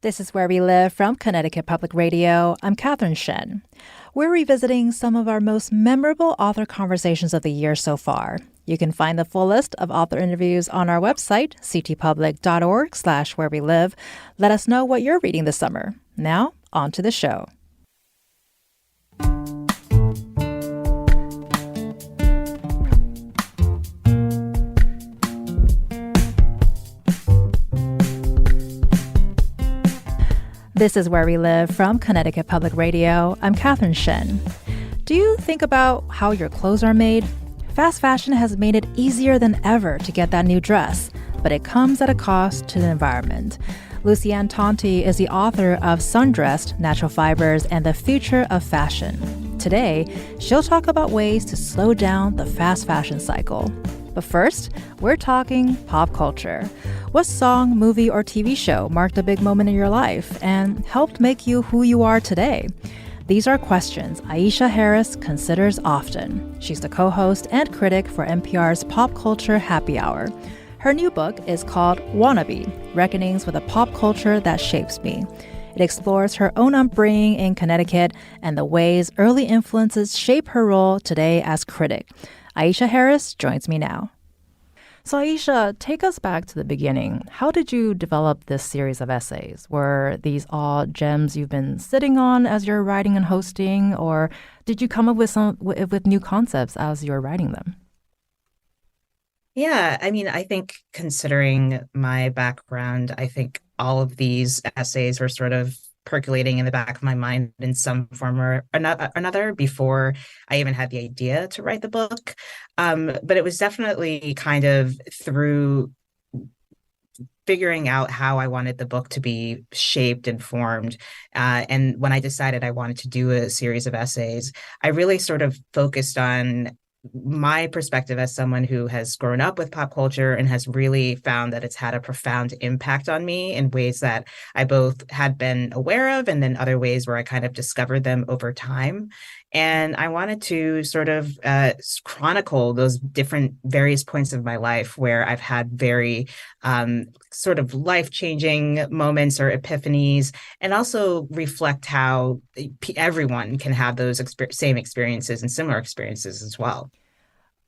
This is Where We Live from Connecticut Public Radio. I'm Katherine Shen. We're revisiting some of our most memorable author conversations of the year so far. You can find the full list of author interviews on our website, ctpublic.org/where we live. Let us know what you're reading this summer. Now, on to the show. This is Where We Live from Connecticut Public Radio. I'm Katherine Shen. Do you think about how your clothes are made? Fast fashion has made it easier than ever to get that new dress, but it comes at a cost to the environment. Lucienne Tonti is the author of Sundressed, Natural Fibers, and the Future of Fashion. Today, she'll talk about ways to slow down the fast fashion cycle. But first, we're talking pop culture. What song, movie, or TV show marked a big moment in your life and helped make you who you are today? These are questions Aisha Harris considers often. She's the co-host and critic for NPR's Pop Culture Happy Hour. Her new book is called Wannabe: Reckonings with a Pop Culture That Shapes Me. It explores her own upbringing in Connecticut and the ways early influences shape her role today as critic. Aisha Harris joins me now. So Aisha, take us back to the beginning. How did you develop this series of essays? Were these all gems you've been sitting on as you're writing and hosting, or did you come up with new concepts as you're writing them? Yeah, I think considering my background, I think all of these essays were sort of percolating in the back of my mind in some form or another before I even had the idea to write the book. But it was definitely kind of through figuring out how I wanted the book to be shaped and formed. And when I decided I wanted to do a series of essays, I really sort of focused on my perspective as someone who has grown up with pop culture and has really found that it's had a profound impact on me in ways that I both had been aware of and then other ways where I kind of discovered them over time. And I wanted to sort of chronicle those different various points of my life where I've had very sort of life-changing moments or epiphanies, and also reflect how everyone can have those same experiences and similar experiences as well.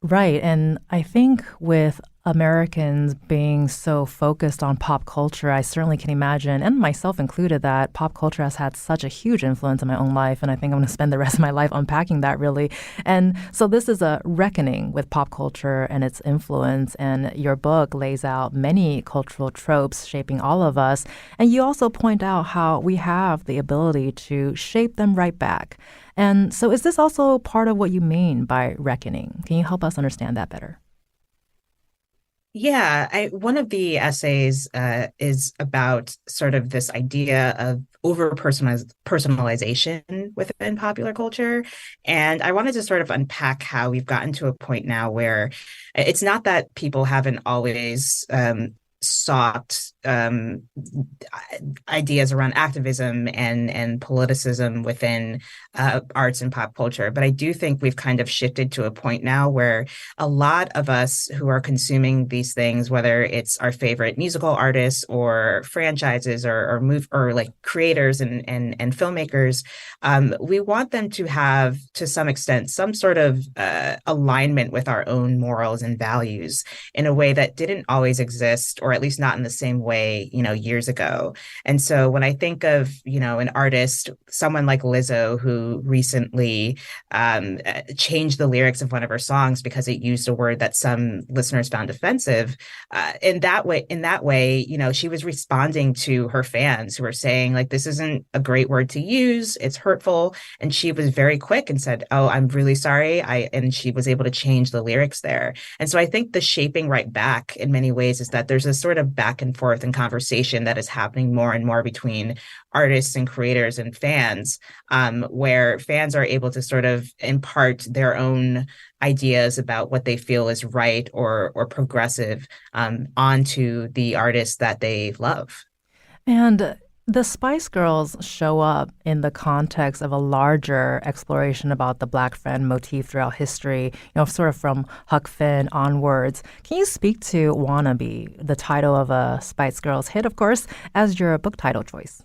Right. And I think with Americans being so focused on pop culture, I certainly can imagine, and myself included, that pop culture has had such a huge influence in my own life. And I think I'm going to spend the rest of my life unpacking that, really. And so this is a reckoning with pop culture and its influence. And your book lays out many cultural tropes shaping all of us. And you also point out how we have the ability to shape them right back. And so is this also part of what you mean by reckoning? Can you help us understand that better? Yeah, one of the essays is about sort of this idea of personalization within popular culture. And I wanted to sort of unpack how we've gotten to a point now where it's not that people haven't always sought ideas around activism and politicism within arts and pop culture. But I do think we've kind of shifted to a point now where a lot of us who are consuming these things, whether it's our favorite musical artists or franchises or like creators and filmmakers, we want them to have, to some extent, some sort of alignment with our own morals and values in a way that didn't always exist, or at least not in the same way, years ago. And so when I think of, an artist, someone like Lizzo, who recently changed the lyrics of one of her songs because it used a word that some listeners found offensive, in that way, she was responding to her fans who were saying, like, this isn't a great word to use, it's hurtful. And she was very quick and said, oh, I'm really sorry. And she was able to change the lyrics there. And so I think the shaping right back in many ways is that there's a sort of back and forth and conversation that is happening more and more between artists and creators and fans, where fans are able to sort of impart their own ideas about what they feel is right or progressive onto the artists that they love. And The Spice Girls show up in the context of a larger exploration about the Black friend motif throughout history, sort of from Huck Finn onwards. Can you speak to Wannabe, the title of a Spice Girls hit, of course, as your book title choice?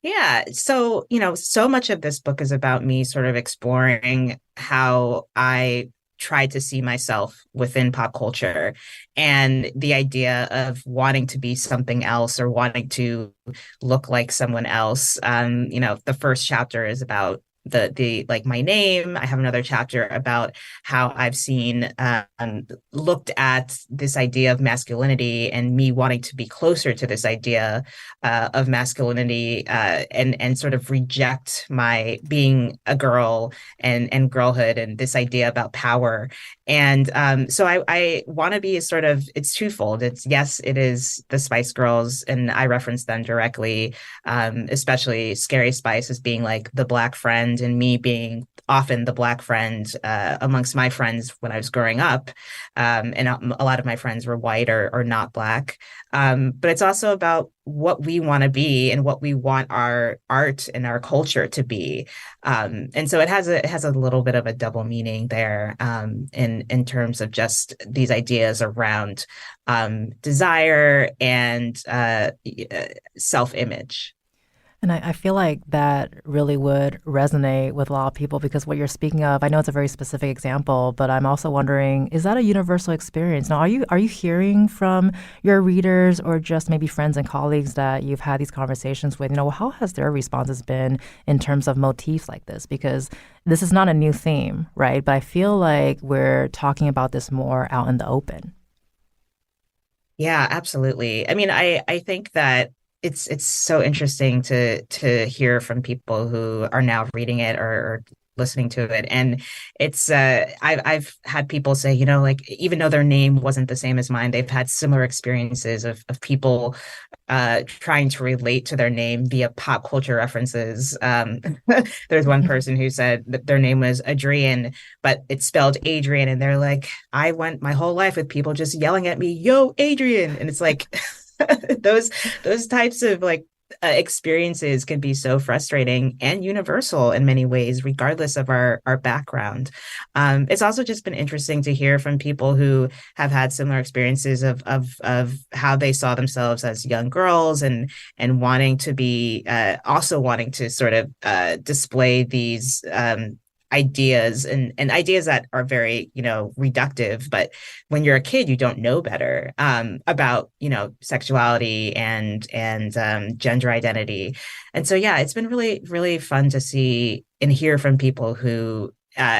Yeah. So, so much of this book is about me sort of exploring how I try to see myself within pop culture and the idea of wanting to be something else or wanting to look like someone else. The first chapter is about the like my name. I have another chapter about how I've seen looked at this idea of masculinity and me wanting to be closer to this idea of masculinity, and sort of reject my being a girl and girlhood and this idea about power. And so I want to be sort of, it's twofold. It's, yes, it is the Spice Girls, and I reference them directly, especially Scary Spice as being like the Black friend, and me being often the Black friend amongst my friends when I was growing up. And a lot of my friends were white or not Black. But it's also about what we want to be and what we want our art and our culture to be. And so it has a little bit of a double meaning there, in terms of just these ideas around desire and self-image. And I feel like that really would resonate with a lot of people because what you're speaking of, I know it's a very specific example, but I'm also wondering, is that a universal experience? Now, are you hearing from your readers or just maybe friends and colleagues that you've had these conversations with? How has their responses been in terms of motifs like this? Because this is not a new theme, right? But I feel like we're talking about this more out in the open. Yeah, absolutely. I mean, I think that it's so interesting to hear from people who are now reading it or listening to it. And it's I've had people say, like even though their name wasn't the same as mine, they've had similar experiences of people trying to relate to their name via pop culture references. There's one person who said that their name was Adrian, but it's spelled Adrian, and they're like, I went my whole life with people just yelling at me, "Yo, Adrian," and it's like those those types of like experiences can be so frustrating and universal in many ways, regardless of our background. It's also just been interesting to hear from people who have had similar experiences of how they saw themselves as young girls and wanting to be also wanting to sort of display these ideas and ideas that are very reductive, but when you're a kid you don't know better about sexuality and gender identity. And so yeah, it's been really really fun to see and hear from people who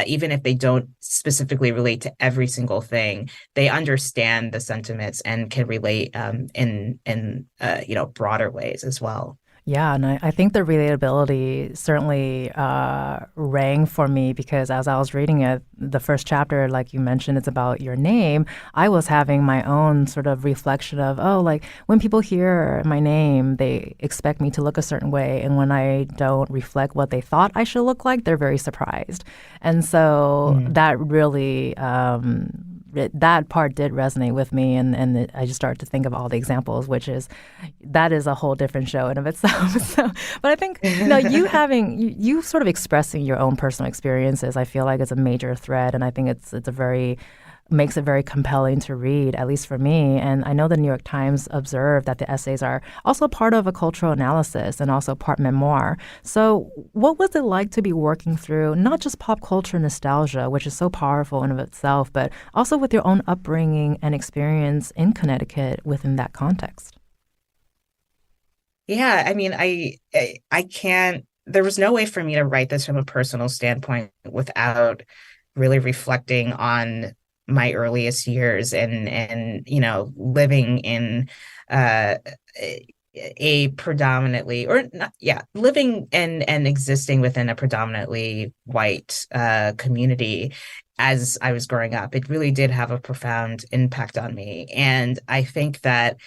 even if they don't specifically relate to every single thing, they understand the sentiments and can relate in broader ways as well. Yeah, and I think the relatability certainly rang for me because as I was reading it, the first chapter, like you mentioned, it's about your name. I was having my own sort of reflection of, oh, like when people hear my name, they expect me to look a certain way. And when I don't reflect what they thought I should look like, they're very surprised. And so Mm. that really that part did resonate with me, and I just started to think of all the examples, which is that is a whole different show in of itself. So, but I think you sort of expressing your own personal experiences, I feel like is a major thread, and I think it's a very makes it very compelling to read, at least for me. And I know the New York Times observed that the essays are also part of a cultural analysis and also part memoir. So, what was it like to be working through not just pop culture nostalgia, which is so powerful in of itself, but also with your own upbringing and experience in Connecticut within that context? Yeah, I mean, I can't. There was no way for me to write this from a personal standpoint without really reflecting on my earliest years and living in uh a predominantly or not yeah living and existing within a predominantly white community as I was growing up. It really did have a profound impact on me, and I think that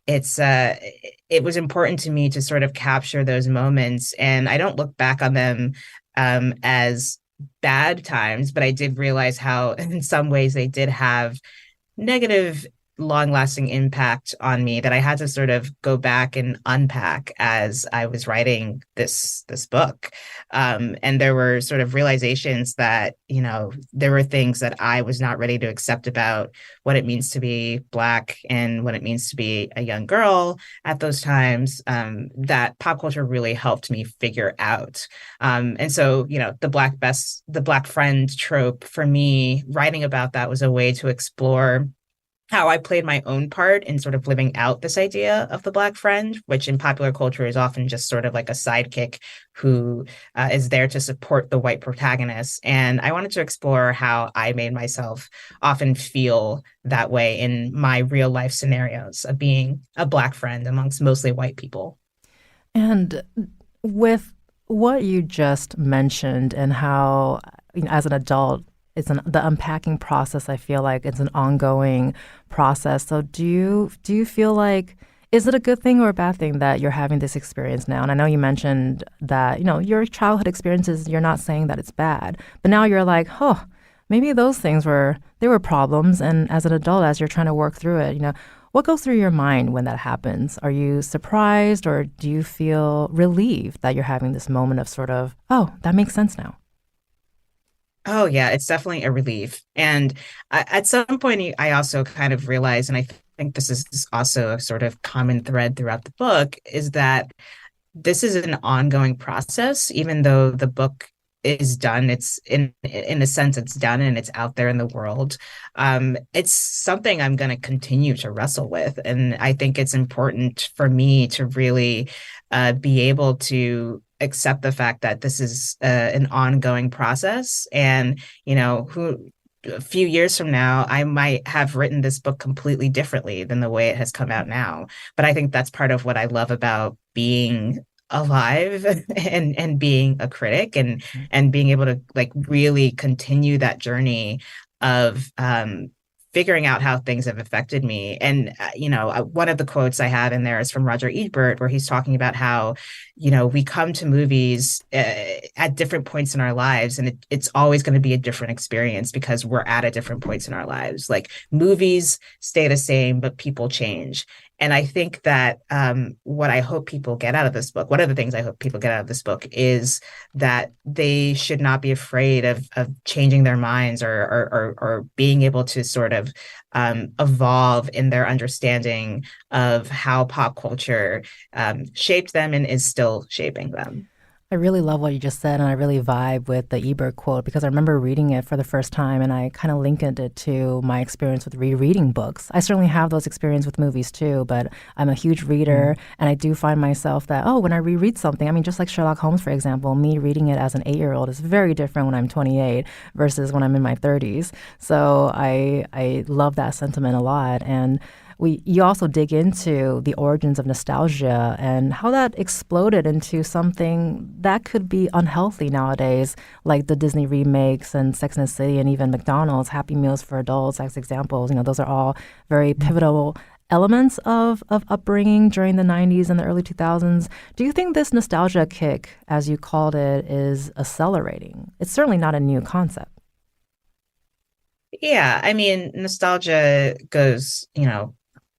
it's it was important to me to sort of capture those moments, and I don't look back on them as bad times, but I did realize how in some ways they did have negative long-lasting impact on me that I had to sort of go back and unpack as I was writing this book. And there were sort of realizations that, there were things that I was not ready to accept about what it means to be Black and what it means to be a young girl at those times, that pop culture really helped me figure out. And so, the Black friend trope for me, writing about that was a way to explore how I played my own part in sort of living out this idea of the Black friend, which in popular culture is often just sort of like a sidekick who is there to support the white protagonist. And I wanted to explore how I made myself often feel that way in my real life scenarios of being a Black friend amongst mostly white people. And with what you just mentioned and how, as an adult, the unpacking process. I feel like it's an ongoing process. So do you feel like, is it a good thing or a bad thing that you're having this experience now? And I know you mentioned that, your childhood experiences, you're not saying that it's bad, but now you're like, oh, maybe those things they were problems. And as an adult, as you're trying to work through it, what goes through your mind when that happens? Are you surprised, or do you feel relieved that you're having this moment of sort of, oh, that makes sense now? Oh, yeah, it's definitely a relief. And at some point, I also kind of realized, and I think this is also a sort of common thread throughout the book, is that this is an ongoing process, even though the book is done. It's in a sense, it's done and it's out there in the world. It's something I'm going to continue to wrestle with, and I think it's important for me to really be able to accept the fact that this is an ongoing process, and who a few years from now, I might have written this book completely differently than the way it has come out now. But I think that's part of what I love about being alive and being a critic and being able to like really continue that journey of figuring out how things have affected me. And one of the quotes I have in there is from Roger Ebert, where he's talking about how we come to movies at different points in our lives, and it's always going to be a different experience because we're at different points in our lives. Like movies stay the same, but people change. And I think that what I hope people get out of this book, one of the things I hope people get out of this book is that they should not be afraid of changing their minds or being able to sort of evolve in their understanding of how pop culture shaped them and is still shaping them. I really love what you just said, and I really vibe with the Ebert quote because I remember reading it for the first time, and I kind of linked it to my experience with rereading books. I certainly have those experiences with movies too, but I'm a huge reader, and I do find myself that, when I reread something, I mean, just like Sherlock Holmes, for example, me reading it as an 8-year-old is very different when I'm 28 versus when I'm in my 30s. So I love that sentiment a lot, and you also dig into the origins of nostalgia and how that exploded into something that could be unhealthy nowadays, like the Disney remakes and Sex and the City and even McDonald's Happy Meals for adults as examples. Those are all very pivotal elements of upbringing during the 90s and the early 2000s. Do you think this nostalgia kick, as you called it, is accelerating? It's certainly not a new concept. Yeah, I mean, nostalgia goes,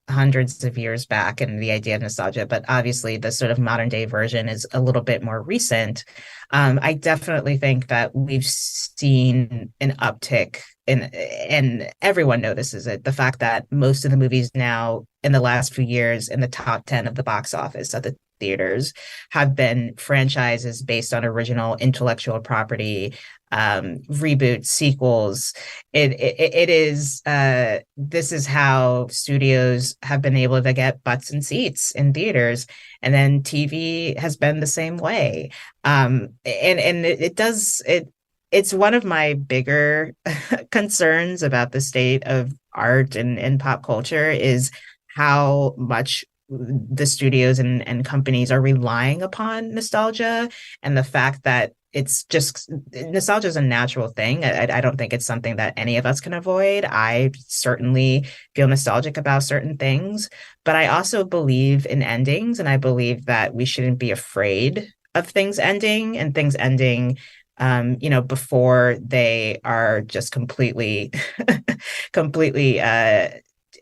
hundreds of years back and the idea of nostalgia, but obviously the sort of modern day version is a little bit more recent. I definitely think that we've seen an uptick and everyone notices it. The fact that most of the movies now in the last few years in the top 10 of the box office at the theaters have been franchises based on original intellectual property, reboots, sequels. It is this is how studios have been able to get butts and seats in theaters, and then TV has been the same way. And it does it. It's one of my bigger concerns about the state of art and pop culture is how much the studios and companies are relying upon nostalgia, and the fact that it's just nostalgia is a natural thing. I don't think it's something that any of us can avoid. I certainly feel nostalgic about certain things, but I also believe in endings, and I believe that we shouldn't be afraid of things ending and things ending before they are just completely completely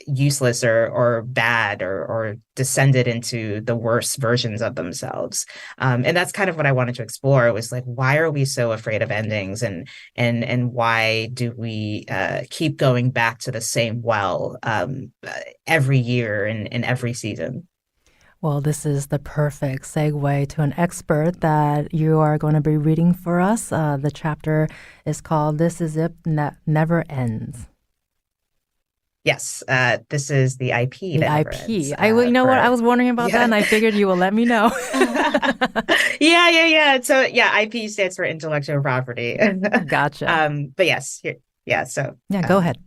useless or bad or descended into the worst versions of themselves. And that's kind of what I wanted to explore was like, why are we so afraid of endings, and why do we keep going back to the same well every year and every season? Well, this is the perfect segue to an expert that you are going to be reading for us. The chapter is called This Is It Never Ends. Yes, this is the IP The that never IP. ends. You know what? I was wondering about that, Yeah. and I figured you will let me know. Yeah. So yeah, IP stands for intellectual property. Gotcha. But yes, here, yeah. So Yeah, go ahead.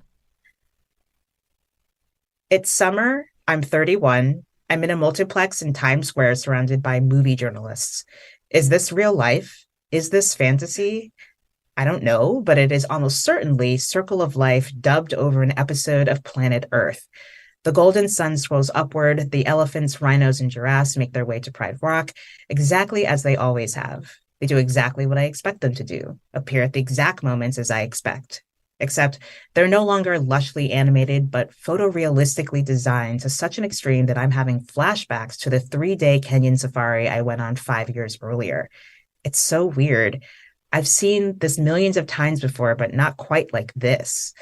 it's summer. I'm 31. I'm in a multiplex in Times Square surrounded by movie journalists. Is this real life? Is this fantasy? I don't know, but it is almost certainly Circle of Life dubbed over an episode of Planet Earth. The golden sun swirls upward. The elephants, rhinos, and giraffes make their way to Pride Rock, exactly as they always have. They do exactly what I expect them to do, appear at the exact moments as I expect. Except they're no longer lushly animated, but photorealistically designed to such an extreme that I'm having flashbacks to the 3-day Kenyan safari I went on 5 years earlier. It's so weird. I've seen this millions of times before, but not quite like this.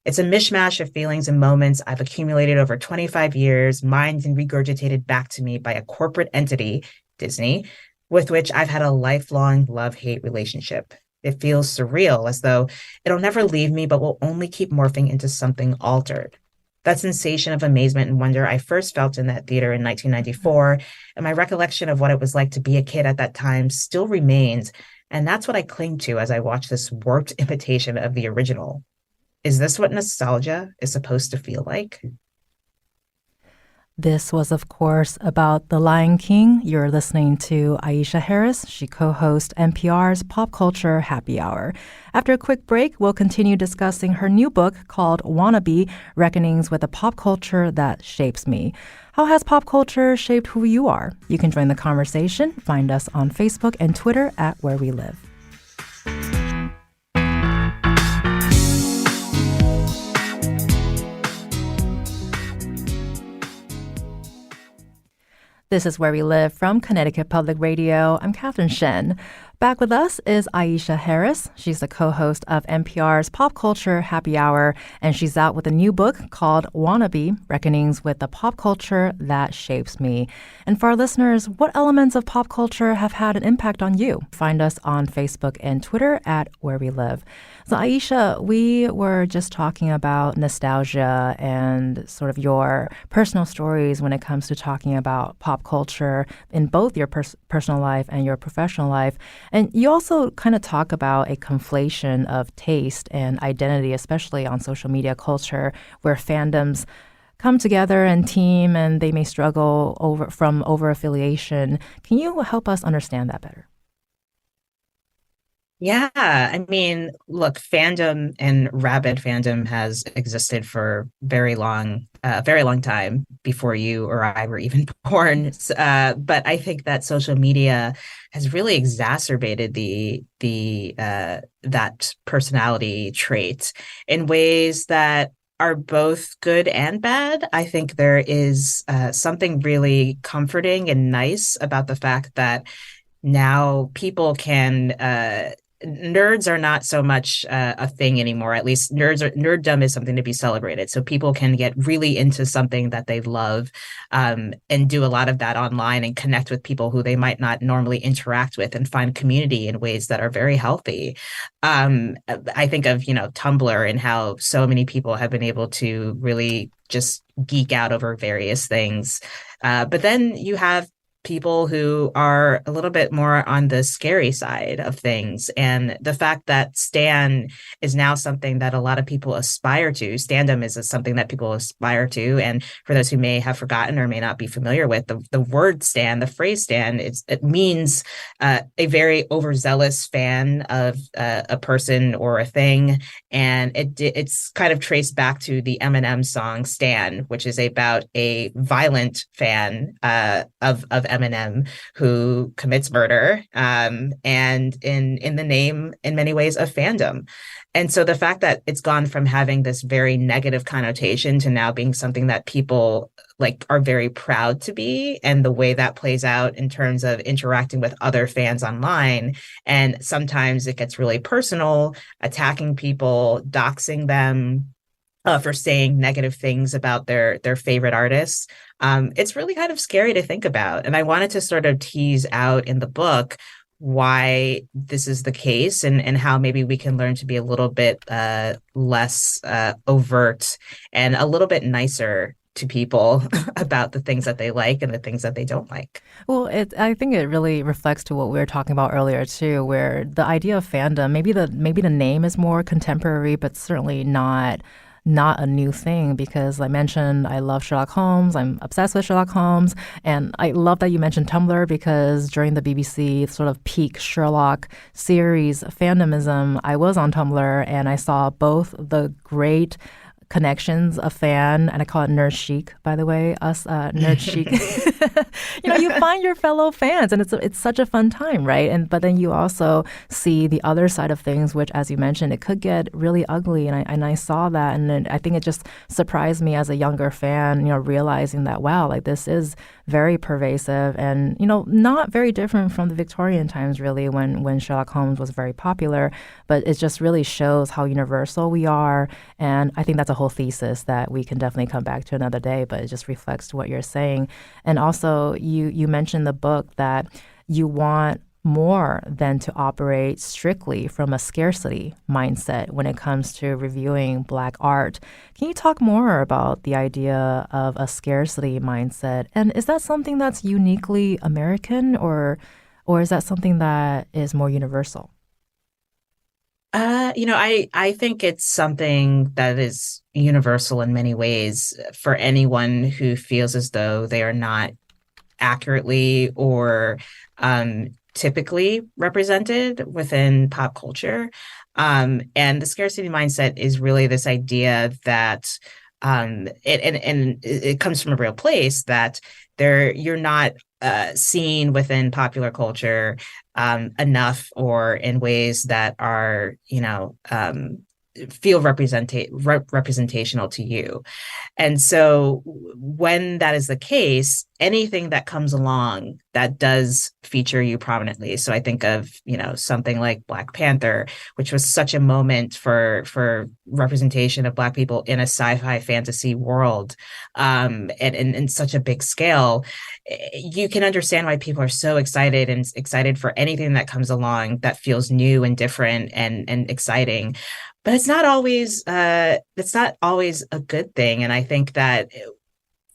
It's a mishmash of feelings and moments I've accumulated over 25 years, mined and regurgitated back to me by a corporate entity, Disney, with which I've had a lifelong love-hate relationship. It feels surreal, as though it'll never leave me, but will only keep morphing into something altered. That sensation of amazement and wonder I first felt in that theater in 1994, and my recollection of what it was like to be a kid at that time still remains, and that's what I cling to as I watch this warped imitation of the original. Is this what nostalgia is supposed to feel like? This was, of course, about The Lion King. You're listening to Aisha Harris. She co-hosts NPR's Pop Culture Happy Hour. After a quick break, we'll continue discussing her new book called Wannabe, Reckonings with the Pop Culture That Shapes Me. How has pop culture shaped who you are? You can join the conversation. Find us on Facebook and Twitter at Where We Live. This is Where We Live from Connecticut Public Radio. I'm Catherine Shen. Back with us is Aisha Harris. She's the co-host of NPR's Pop Culture Happy Hour, and she's out with a new book called Wannabe, Reckonings with the Pop Culture That Shapes Me. And for our listeners, what elements of pop culture have had an impact on you? Find us on Facebook and Twitter at Where We Live. So Aisha, we were just talking about nostalgia and sort of your personal stories when it comes to talking about pop culture in both your personal life and your professional life. And you also kind of talk about a conflation of taste and identity, especially on social media culture, where fandoms come together and team and they may struggle over affiliation. Can you help us understand that better? Yeah, I mean, look, fandom and rabid fandom has existed for very long time before you or I were even born. But I think that social media has really exacerbated the that personality trait in ways that are both good and bad. I think there is something really comforting and nice about the fact that now people can nerds are not so much a thing anymore. At least nerddom is something to be celebrated. So people can get really into something that they love, and do a lot of that online and connect with people who they might not normally interact with and find community in ways that are very healthy. I think of, Tumblr and how so many people have been able to really just geek out over various things. But then you have people who are a little bit more on the scary side of things. And the fact that Stan is now something that a lot of people aspire to, Standom is something that people aspire to. And for those who may have forgotten or may not be familiar with, the word Stan, the phrase Stan, it means a very overzealous fan of a person or a thing. And it's kind of traced back to the Eminem song Stan, which is about a violent fan of Eminem who commits murder, and in the name, in many ways, of fandom. And so the fact that it's gone from having this very negative connotation to now being something that people like are very proud to be, and the way that plays out in terms of interacting with other fans online, and sometimes it gets really personal, attacking people, doxing them, for saying negative things about their favorite artists. It's really kind of scary to think about. And I wanted to sort of tease out in the book why this is the case, and how maybe we can learn to be a little bit less overt and a little bit nicer to people about the things that they like and the things that they don't like. Well, I think it really reflects to what we were talking about earlier too, where the idea of fandom, maybe the name is more contemporary, but certainly not a new thing because I mentioned I love Sherlock Holmes. I'm obsessed with Sherlock Holmes. And I love that you mentioned Tumblr because during the BBC sort of peak Sherlock series fandomism, I was on Tumblr and I saw both the great connections, a fan, and I call it nerd chic, by the way, us nerd chic. You find your fellow fans, and it's such a fun time, right? And but then you also see the other side of things, which, as you mentioned, it could get really ugly, and I saw that, and then I think it just surprised me as a younger fan, realizing that wow, like this is very pervasive, and not very different from the Victorian times, really, when Sherlock Holmes was very popular, but it just really shows how universal we are, and I think that's a whole thesis that we can definitely come back to another day, but it just reflects to what you're saying. And also, you mentioned the book that you want more than to operate strictly from a scarcity mindset when it comes to reviewing Black art. Can you talk more about the idea of a scarcity mindset? And is that something that's uniquely American, or is that something that is more universal? I think it's something that is universal in many ways for anyone who feels as though they are not accurately or typically represented within pop culture. And the scarcity mindset is really this idea that it comes from a real place that you're not seen within popular culture enough or in ways that are, feel representational to you. And so when that is the case, anything that comes along that does feature you prominently. So I think of, something like Black Panther, which was such a moment for representation of Black people in a sci-fi fantasy world, and such a big scale. You can understand why people are so excited for anything that comes along that feels new and different and exciting. But it's not always a good thing. And I think that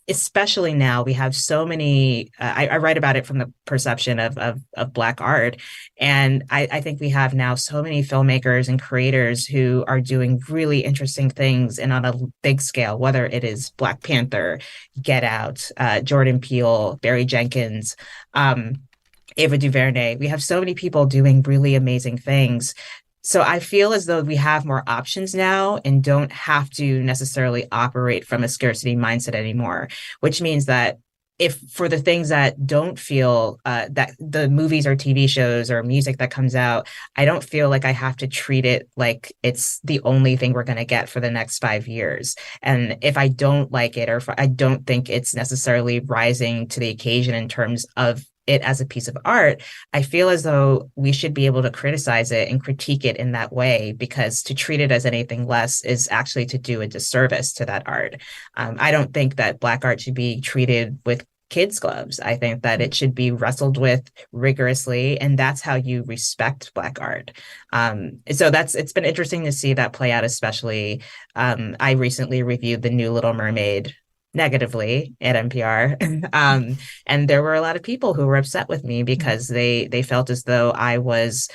especially now we have so many, I write about it from the perception of Black art. And I think we have now so many filmmakers and creators who are doing really interesting things and on a big scale, whether it is Black Panther, Get Out, Jordan Peele, Barry Jenkins, Ava DuVernay. We have so many people doing really amazing things. So I feel as though we have more options now and don't have to necessarily operate from a scarcity mindset anymore, which means that if for the things that don't feel that the movies or TV shows or music that comes out, I don't feel like I have to treat it like it's the only thing we're going to get for the next 5 years. And if I don't like it, or if I don't think it's necessarily rising to the occasion in terms of it as a piece of art, I feel as though we should be able to criticize it and critique it in that way, because to treat it as anything less is actually to do a disservice to that art. I don't think that Black art should be treated with kids' gloves. I think that it should be wrestled with rigorously, and that's how you respect Black art. So it's been interesting to see that play out, especially I recently reviewed the new Little Mermaid negatively at NPR. And there were a lot of people who were upset with me because they felt as though I was,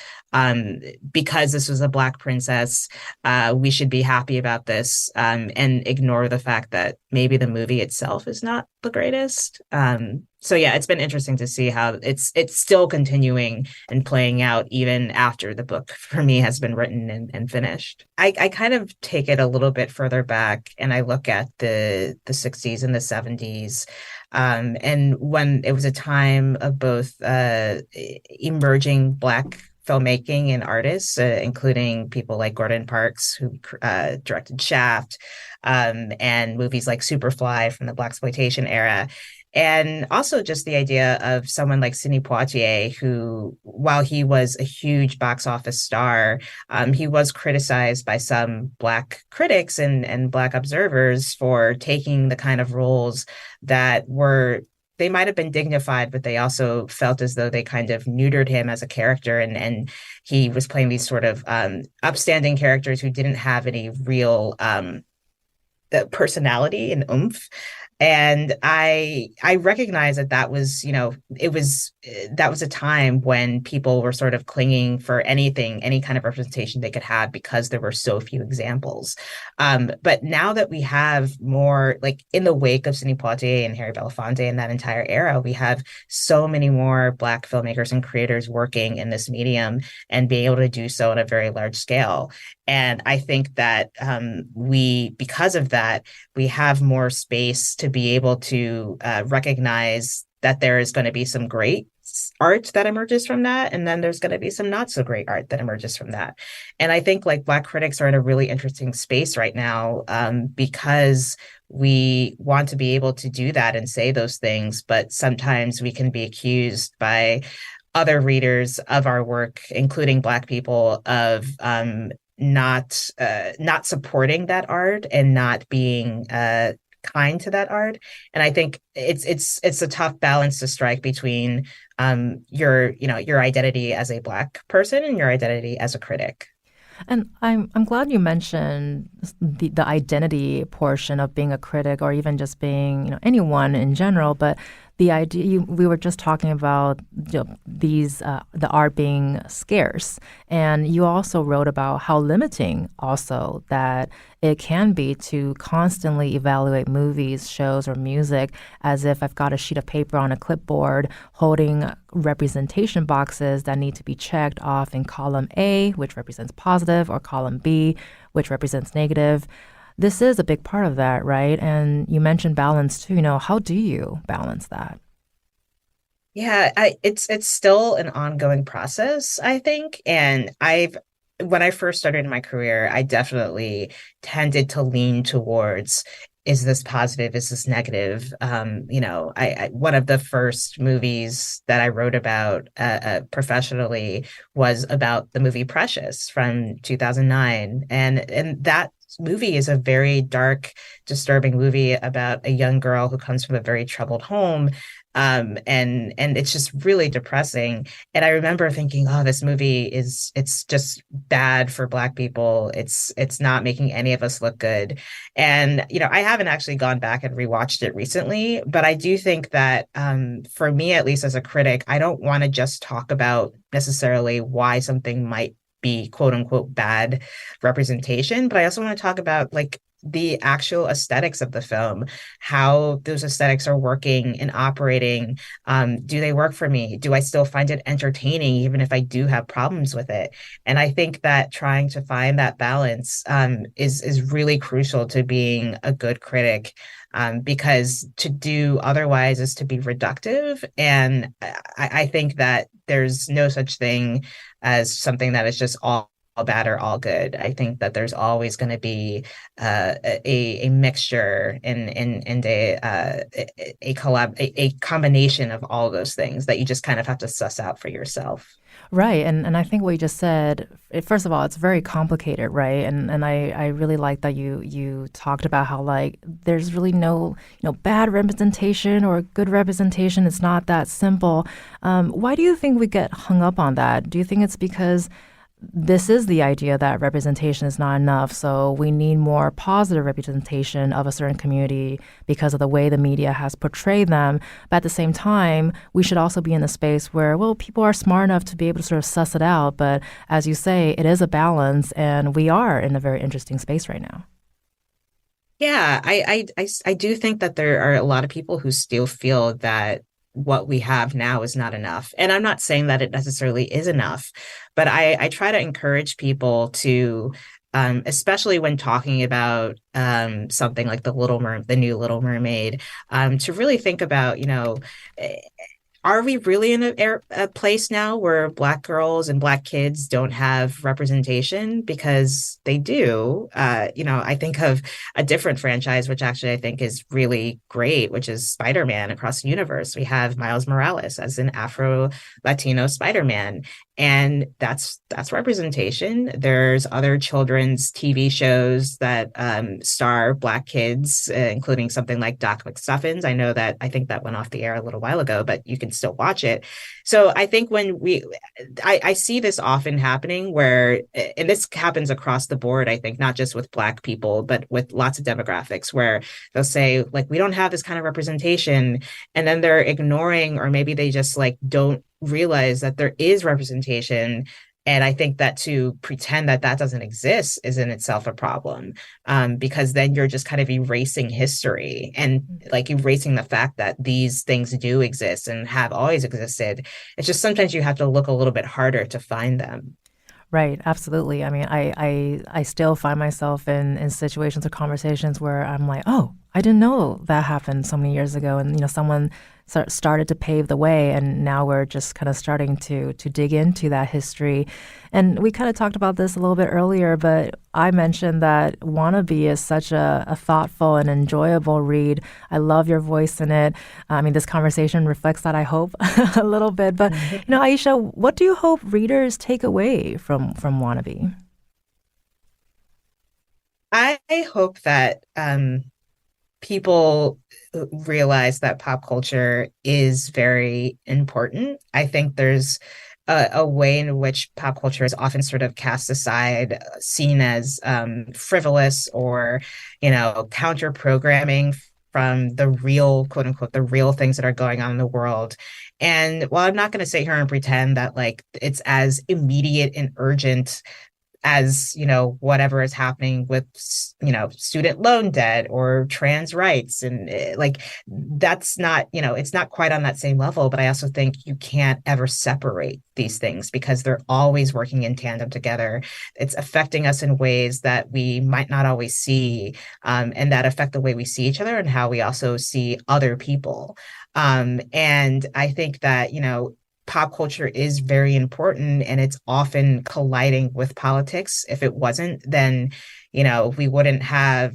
because this was a Black princess, we should be happy about this, and ignore the fact that maybe the movie itself is not the greatest. So yeah, it's been interesting to see how it's still continuing and playing out even after the book for me has been written and finished. I kind of take it a little bit further back and I look at the 60s and the 70s. And when it was a time of both emerging Black filmmaking and artists, including people like Gordon Parks, who directed Shaft, and movies like Superfly from the Blaxploitation era. And also just the idea of someone like Sidney Poitier, who, while he was a huge box office star, he was criticized by some Black critics and Black observers for taking the kind of roles that were they might have been dignified, but they also felt as though they kind of neutered him as a character, and he was playing these sort of upstanding characters who didn't have any real personality and oomph. And I recognize that that was, it was that was a time when people were sort of clinging for anything, any kind of representation they could have because there were so few examples. But now that we have more, like in the wake of Sidney Poitier and Harry Belafonte and that entire era, we have so many more Black filmmakers and creators working in this medium and being able to do so on a very large scale. And I think that because of that, we have more space to be able to recognize that there is going to be some great art that emerges from that, and then there's going to be some not so great art that emerges from that. And I think like Black critics are in a really interesting space right now, because we want to be able to do that and say those things, but sometimes we can be accused by other readers of our work, including Black people, of not supporting that art and not being kind to that art. And I think it's a tough balance to strike between your identity as a Black person and your identity as a critic. And I'm glad you mentioned the identity portion of being a critic, or even just being, anyone in general. But the idea we were just talking about, these the art being scarce, and you also wrote about how limiting also that it can be to constantly evaluate movies, shows, or music as if I've got a sheet of paper on a clipboard holding representation boxes that need to be checked off in column A, which represents positive, or column B, which represents negative. This is a big part of that, right? And you mentioned balance too. How do you balance that? Yeah, it's still an ongoing process, I think. And when I first started my career, I definitely tended to lean towards, is this positive? Is this negative? One of the first movies that I wrote about professionally was about the movie Precious from 2009, and that movie is a very dark, disturbing movie about a young girl who comes from a very troubled home. And it's just really depressing. And I remember thinking, oh, this movie it's just bad for Black people. It's not making any of us look good. And, I haven't actually gone back and rewatched it recently, but I do think that for me, at least as a critic, I don't want to just talk about necessarily why something might be quote unquote bad representation, but I also want to talk about like the actual aesthetics of the film, how those aesthetics are working and operating. Do they work for me? Do I still find it entertaining, even if I do have problems with it? And I think that trying to find that balance is really crucial to being a good critic. Because to do otherwise is to be reductive. And I think that there's no such thing as something that is just all bad or all good. I think that there's always going to be a mixture and a combination of all those things that you just kind of have to suss out for yourself. Right. And I think what you just said, first of all, it's very complicated, right? And I really like that you talked about how like there's really no, bad representation or good representation. It's not that simple. Why do you think we get hung up on that? Do you think it's because this is the idea that representation is not enough, so we need more positive representation of a certain community because of the way the media has portrayed them? But at the same time, we should also be in a space where, well, people are smart enough to be able to sort of suss it out. But as you say, it is a balance, and we are in a very interesting space right now. Yeah, I do think that there are a lot of people who still feel that what we have now is not enough. And I'm not saying that it necessarily is enough, but I try to encourage people to, especially when talking about something like the new Little Mermaid, to really think about, eh, are we really in a place now where Black girls and Black kids don't have representation? Because they do. I think of a different franchise, which actually I think is really great, which is Spider-Man across the universe. We have Miles Morales as an Afro-Latino Spider-Man. And that's representation. There's other children's TV shows that star Black kids, including something like Doc McStuffins. I think that went off the air a little while ago, but you can still watch it. So I think I see this often happening where, and this happens across the board, I think, not just with Black people, but with lots of demographics where they'll say, like, we don't have this kind of representation. And then they're ignoring, or maybe they just like don't realize that there is representation. And I think that to pretend that that doesn't exist is in itself a problem, because then you're just kind of erasing history and like erasing the fact that these things do exist and have always existed. It's just sometimes you have to look a little bit harder to find them. Right, absolutely. I mean, I still find myself in situations or conversations where I'm like, oh, I didn't know that happened so many years ago, and someone started to pave the way, and now we're just kind of starting to dig into that history. And we kind of talked about this a little bit earlier, but I mentioned that Wannabe is such a thoughtful and enjoyable read. I love your voice in it. I mean, this conversation reflects that, I hope, a little bit. But, Aisha, what do you hope readers take away from Wannabe? I hope that people realize that pop culture is very important. I think there's a way in which pop culture is often sort of cast aside, seen as frivolous or, counter programming from the real, quote unquote, the real things that are going on in the world. And while I'm not going to sit here and pretend that like it's as immediate and urgent as whatever is happening with student loan debt or trans rights, and like that's not, it's not quite on that same level. But I also think you can't ever separate these things because they're always working in tandem together. It's affecting us in ways that we might not always see, and that affect the way we see each other and how we also see other people. And I think that pop culture is very important, and it's often colliding with politics. If it wasn't, then, we wouldn't have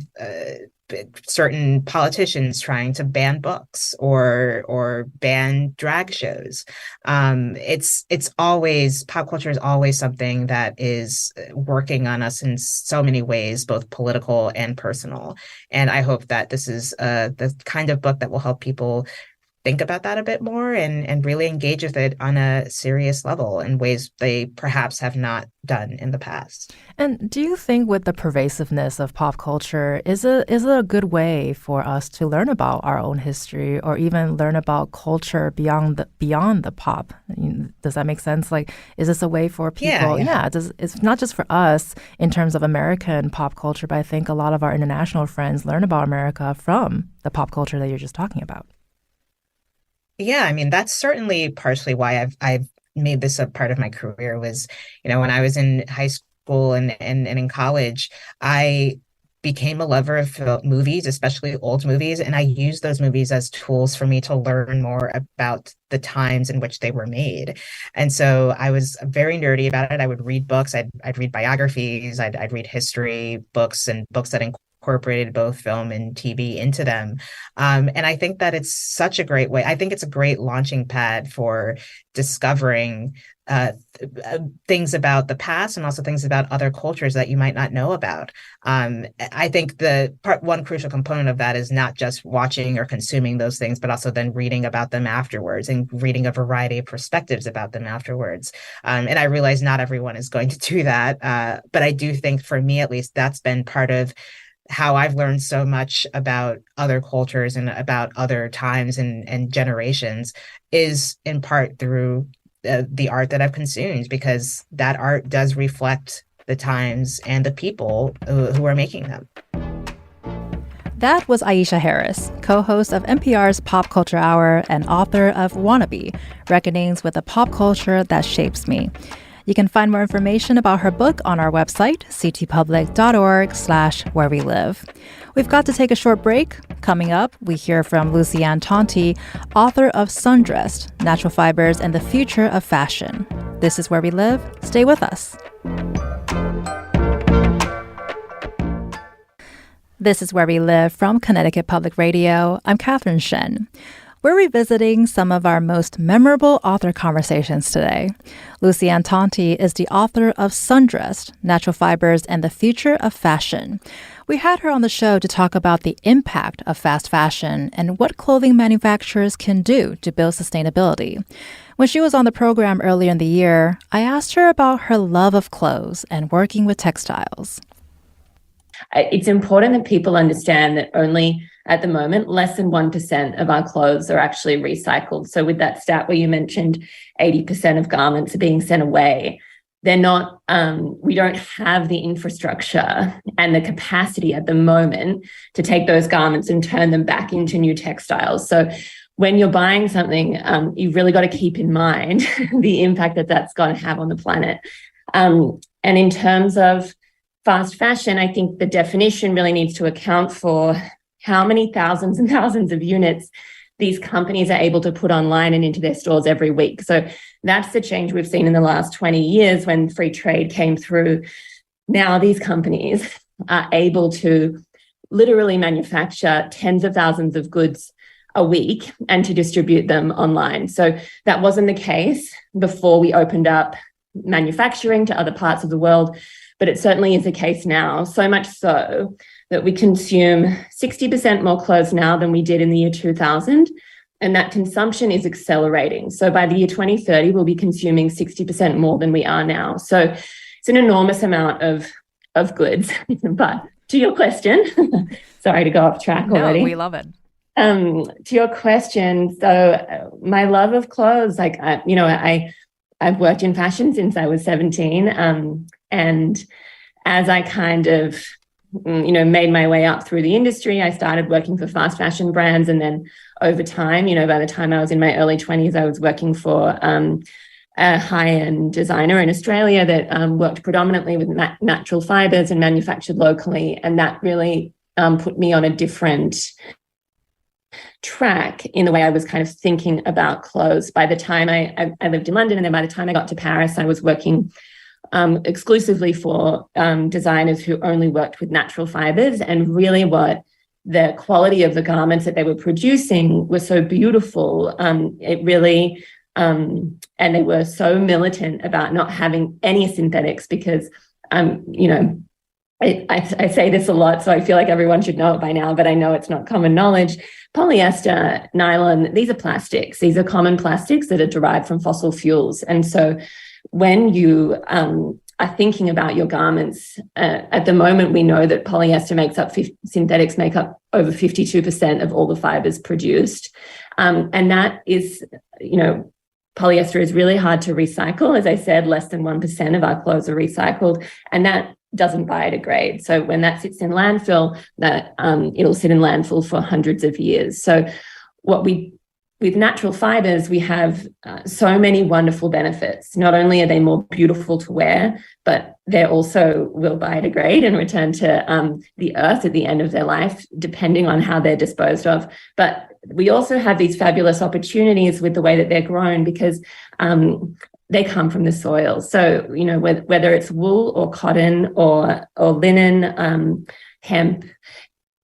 certain politicians trying to ban books or ban drag shows. It's always, pop culture is always something that is working on us in so many ways, both political and personal. And I hope that this is the kind of book that will help people think about that a bit more and really engage with it on a serious level in ways they perhaps have not done in the past. And do you think with the pervasiveness of pop culture, is it a good way for us to learn about our own history or even learn about culture beyond the pop? Does that make sense? Like, is this a way for people? Yeah. It's not just for us in terms of American pop culture, but I think a lot of our international friends learn about America from the pop culture that you're just talking about. Yeah, I mean, that's certainly partially why I've made this a part of my career was, when I was in high school and in college, I became a lover of movies, especially old movies, and I used those movies as tools for me to learn more about the times in which they were made. And so I was very nerdy about it. I would read books, I'd read biographies, I'd read history books and books that incorporated both film and TV into them. And I think that it's such a great way. I think it's a great launching pad for discovering things about the past and also things about other cultures that you might not know about. I think one crucial component of that is not just watching or consuming those things, but also then reading about them afterwards and reading a variety of perspectives about them afterwards. And I realize not everyone is going to do that. But I do think for me, at least, that's been part of how I've learned so much about other cultures and about other times and generations is in part through the art that I've consumed, because that art does reflect the times and the people who are making them. That was Aisha Harris, co-host of NPR's Pop Culture Hour and author of Wannabe, Reckonings with the Pop Culture That Shapes Me. You can find more information about her book on our website, ctpublic.org/where we live. We've got to take a short break. Coming up, we hear from Lucianne Tonti, author of Sundressed, Natural Fibers and the Future of Fashion. This is Where We Live. Stay with us. This is Where We Live from Connecticut Public Radio. I'm Catherine Shen. We're revisiting some of our most memorable author conversations today. Lucianne Tonti is the author of Sundressed, Natural Fibers and the Future of Fashion. We had her on the show to talk about the impact of fast fashion and what clothing manufacturers can do to build sustainability. When she was on the program earlier in the year, I asked her about her love of clothes and working with textiles. It's important that people understand that only at the moment, less than 1% of our clothes are actually recycled. So with that stat where you mentioned 80% of garments are being sent away, they're not, we don't have the infrastructure and the capacity at the moment to take those garments and turn them back into new textiles. So when you're buying something, you've really got to keep in mind the impact that that's going to have on the planet. And in terms of fast fashion, I think the definition really needs to account for how many thousands and thousands of units these companies are able to put online and into their stores every week. So that's the change we've seen in the last 20 years when free trade came through. Now these companies are able to literally manufacture tens of thousands of goods a week and to distribute them online. So that wasn't the case before we opened up manufacturing to other parts of the world, but it certainly is the case now, so much so that we consume 60% more clothes now than we did in the year 2000, and that consumption is accelerating. So by the year 2030, we'll be consuming 60% more than we are now. So it's an enormous amount of goods. But to your question, sorry to go off track already. No, we love it. To your question, so my love of clothes, I've worked in fashion since I was 17. And as I kind of, made my way up through the industry, I started working for fast fashion brands. And then over time, by the time I was in my early 20s, I was working for a high-end designer in Australia that worked predominantly with natural fibers and manufactured locally. And that really put me on a different track in the way I was kind of thinking about clothes. By the time I lived in London, and then by the time I got to Paris, I was working exclusively for designers who only worked with natural fibers, and really what the quality of the garments that they were producing was so beautiful. It really, and they were so militant about not having any synthetics because, I say this a lot, so I feel like everyone should know it by now, but I know it's not common knowledge. Polyester, nylon, these are plastics. These are common plastics that are derived from fossil fuels. And so when you are thinking about your garments, at the moment, we know that polyester synthetics make up over 52% of all the fibers produced. And that is, polyester is really hard to recycle. As I said, less than 1% of our clothes are recycled, and that doesn't biodegrade. So when that sits in landfill, that it'll sit in landfill for hundreds of years. So with natural fibers, we have so many wonderful benefits. Not only are they more beautiful to wear, but they also will biodegrade and return to the earth at the end of their life, depending on how they're disposed of. But we also have these fabulous opportunities with the way that they're grown because they come from the soil. So, whether it's wool or cotton or linen, hemp,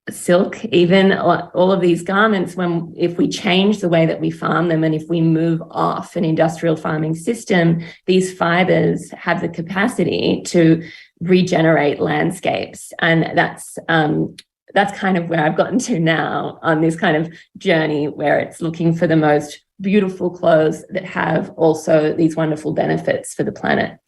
silk, even all of these garments, if we change the way that we farm them and if we move off an industrial farming system, these fibers have the capacity to regenerate landscapes. And that's kind of where I've gotten to now on this kind of journey where it's looking for the most beautiful clothes that have also these wonderful benefits for the planet.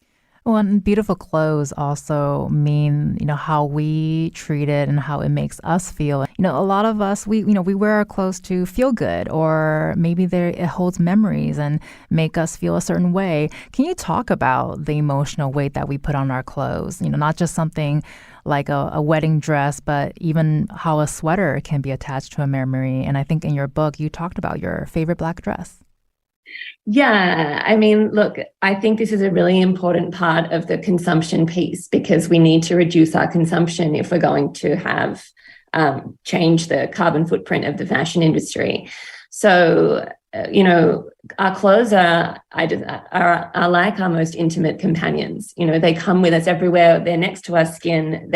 Well, and beautiful clothes also mean, how we treat it and how it makes us feel. A lot of us, we wear our clothes to feel good, or maybe it holds memories and make us feel a certain way. Can you talk about the emotional weight that we put on our clothes? Not just something like a wedding dress, but even how a sweater can be attached to a memory. And I think in your book, you talked about your favorite black dress. Yeah, I mean, look, I think this is a really important part of the consumption piece, because we need to reduce our consumption if we're going to have change the carbon footprint of the fashion industry. So, our clothes are like our most intimate companions. They come with us everywhere. They're next to our skin.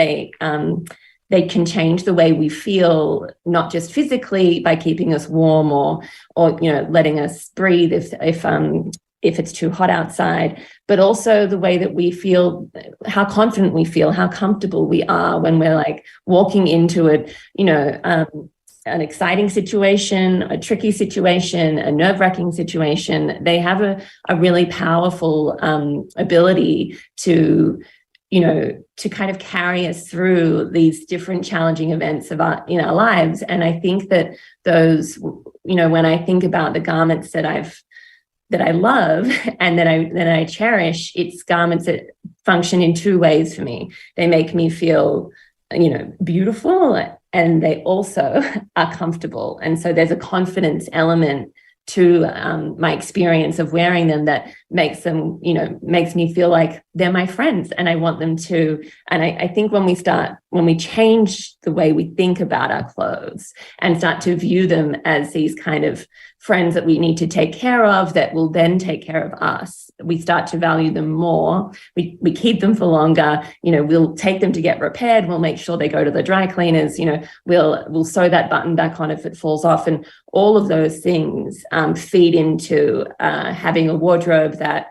They can change the way we feel, not just physically by keeping us warm or letting us breathe if it's too hot outside, but also the way that we feel, how confident we feel, how comfortable we are when we're like walking into it, an exciting situation, a tricky situation, a nerve-wracking situation. They have a really powerful ability to kind of carry us through these different challenging events in our lives. And I think that those, when I think about the garments that I love and that I cherish, it's garments that function in two ways for me. They make me feel, beautiful, and they also are comfortable. And so there's a confidence element to my experience of wearing them that makes me feel like they're my friends, and I want them to. And I think when we change the way we think about our clothes and start to view them as these kind of friends that we need to take care of, that will then take care of us, we start to value them more. We keep them for longer. We'll take them to get repaired. We'll make sure they go to the dry cleaners. We'll sew that button back on if it falls off, and all of those things feed into having a wardrobe that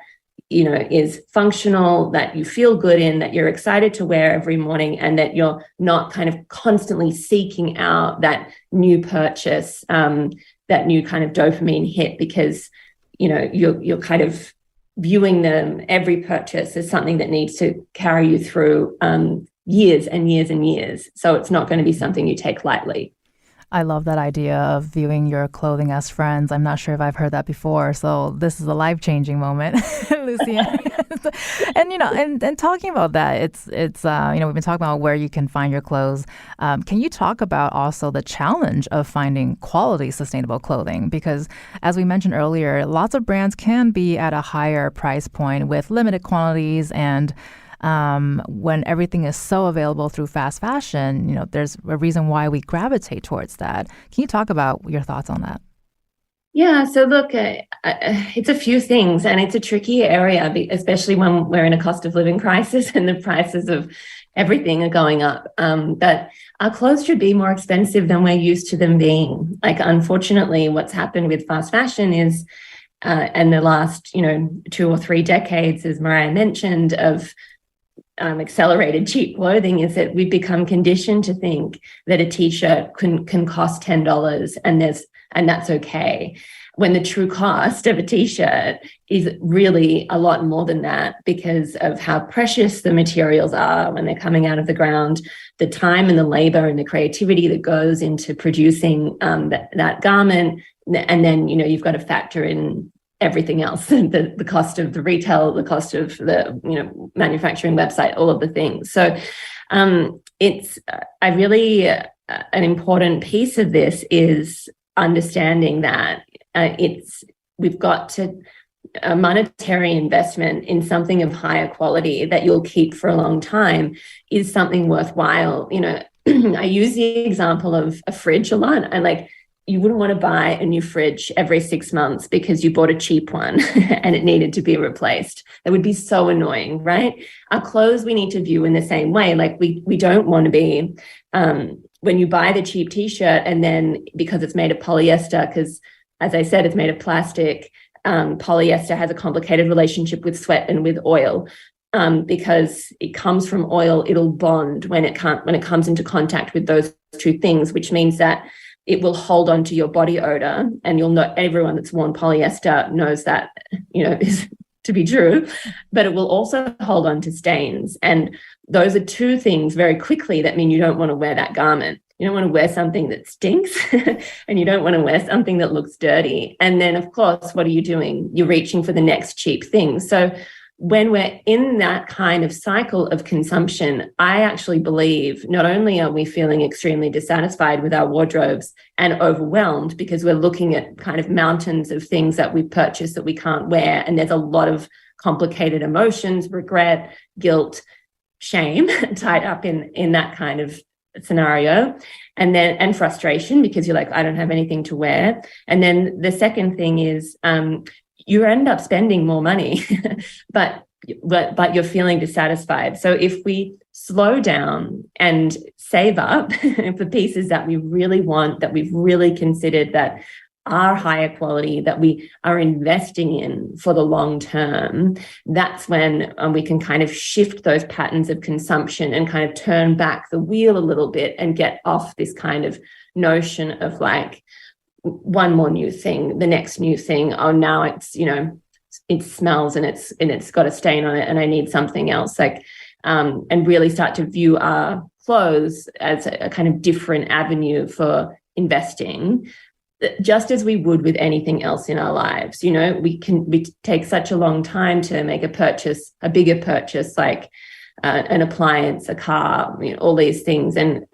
is functional, that you feel good in, that you're excited to wear every morning, and that you're not kind of constantly seeking out that new purchase, that new kind of dopamine hit, because you're kind of viewing them, every purchase, as something that needs to carry you through years and years and years. So it's not going to be something you take lightly. I love that idea of viewing your clothing as friends. I'm not sure if I've heard that before, so this is a life-changing moment, Lucia. and talking about that, it's we've been talking about where you can find your clothes. Can you talk about also the challenge of finding quality, sustainable clothing? Because as we mentioned earlier, lots of brands can be at a higher price point with limited quantities, and when everything is so available through fast fashion, there's a reason why we gravitate towards that. Can you talk about your thoughts on that? Yeah, so look, it's a few things, and it's a tricky area, especially when we're in a cost of living crisis and the prices of everything are going up. But our clothes should be more expensive than we're used to them being. Like, unfortunately, what's happened with fast fashion is, and the last, 2 or 3 decades, as Mariah mentioned, of accelerated cheap clothing, is that we've become conditioned to think that a t-shirt can cost $10 and that's okay, when the true cost of a t-shirt is really a lot more than that, because of how precious the materials are when they're coming out of the ground, the time and the labor and the creativity that goes into producing that garment, and then you've got to factor in everything else, the cost of the retail, the cost of the manufacturing website, all of the things. So it's a really an important piece of this is understanding that we've got to a monetary investment in something of higher quality that you'll keep for a long time is something worthwhile. I use the example of a fridge a lot. You wouldn't want to buy a new fridge every 6 months because you bought a cheap one and it needed to be replaced. That would be so annoying, right? Our clothes we need to view in the same way. Like we don't want to be, when you buy the cheap t-shirt and then because it's made of polyester, because as I said, it's made of plastic, polyester has a complicated relationship with sweat and with oil. Because it comes from oil, it'll bond when it comes into contact with those two things, which means that it will hold on to your body odor, and you'll know, everyone that's worn polyester knows that, is to be true, but it will also hold on to stains. And those are two things very quickly that mean you don't want to wear that garment. You don't want to wear something that stinks and you don't want to wear something that looks dirty. And then, of course, what are you doing? You're reaching for the next cheap thing. So when we're in that kind of cycle of consumption, I actually believe not only are we feeling extremely dissatisfied with our wardrobes and overwhelmed because we're looking at kind of mountains of things that we've purchased that we can't wear, and there's a lot of complicated emotions, regret, guilt, shame tied up in that kind of scenario, and frustration because you're like, I don't have anything to wear. And then the second thing is you end up spending more money, but you're feeling dissatisfied. So if we slow down and save up for pieces that we really want, that we've really considered, that are higher quality, that we are investing in for the long term, that's when we can kind of shift those patterns of consumption and kind of turn back the wheel a little bit and get off this kind of notion of like, one more new thing, the next new thing. Oh, now it's, it smells and it's got a stain on it and I need something else. Like, and really start to view our clothes as a kind of different avenue for investing, just as we would with anything else in our lives. We take such a long time to make a purchase, a bigger purchase, like an appliance, a car, all these things. And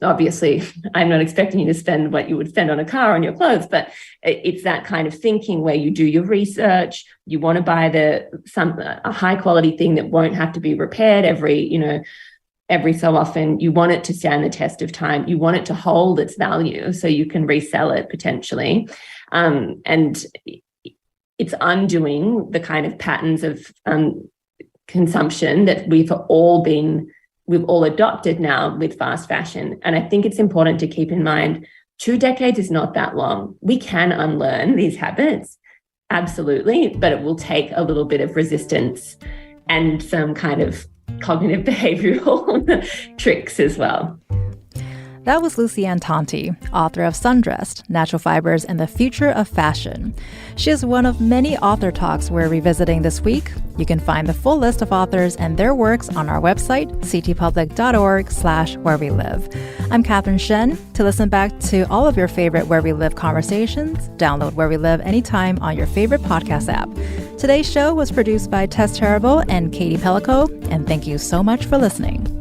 obviously, I'm not expecting you to spend what you would spend on a car on your clothes, but it's that kind of thinking where you do your research. You want to buy a high quality thing that won't have to be repaired every so often. You want it to stand the test of time. You want it to hold its value so you can resell it potentially. And it's undoing the kind of patterns of consumption that we've all adopted now with fast fashion. And I think it's important to keep in mind 2 decades is not that long. We can unlearn these habits, absolutely, but it will take a little bit of resistance and some kind of cognitive behavioral tricks as well. That was Lucienne Tonti, author of Sundressed, Natural Fibers and the Future of Fashion. She is one of many author talks we're revisiting this week. You can find the full list of authors and their works on our website, ctpublic.org/where we live. I'm Catherine Shen. To listen back to all of your favorite Where We Live conversations, download Where We Live anytime on your favorite podcast app. Today's show was produced by Tess Terrible and Katie Pellico, and thank you so much for listening.